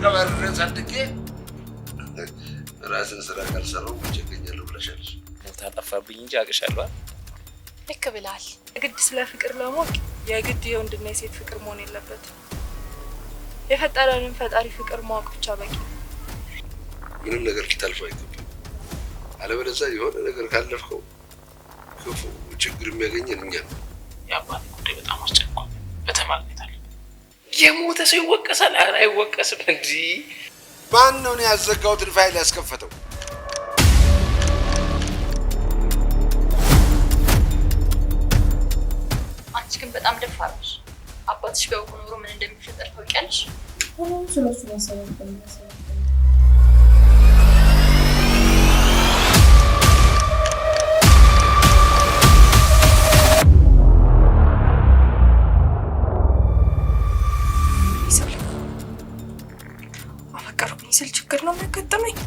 ቀበሬ ጸድቄ ራስን ስራ ካልሰራው መቸገኛለሁ ብለሻል። ታጠፋብኝ እንጂ አቅሻለሁ። ልክ ብለሃል። የግድ ስለ ፍቅር ለማወቅ የግድ የወንድና የሴት ፍቅር መሆን የለበትም። የፈጠረንን ፈጣሪ ፍቅር ማወቅ ብቻ በቂ። ምንም ነገር ኪታልፎ አይገባም። አለበለዚያ የሆነ ነገር ካለፍከው ክፉ ችግር የሚያገኘን እኛ ነው። የአባቴ ጉዳይ በጣም አስጨንቋል። በተማግኘት አለ። የሞተ ሰው ይወቀሳል? ኧረ አይወቀስም። እንጂ ማን ነው ያዘጋውትን ፋይል ያስከፈተው? አንቺ ግን በጣም ደፋር ነሽ። አባትሽ ቢያውቁ ኖሮ ምን እንደሚፈጠር ታውቂያለሽ? ስለሱ ማሰብ ስል ችግር ነው የሚያጋጥመኝ።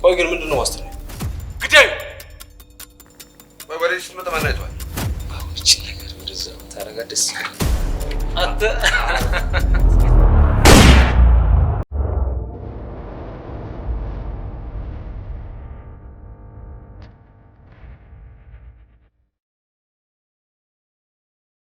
ቆይ ግን ምንድነው ዋስተኛ? ግዳይ ወደ ስትመጣ ማን አይቷል? አሁን እቺ ነገር ወደዛ ታረጋ ደስ ይላል። አንተ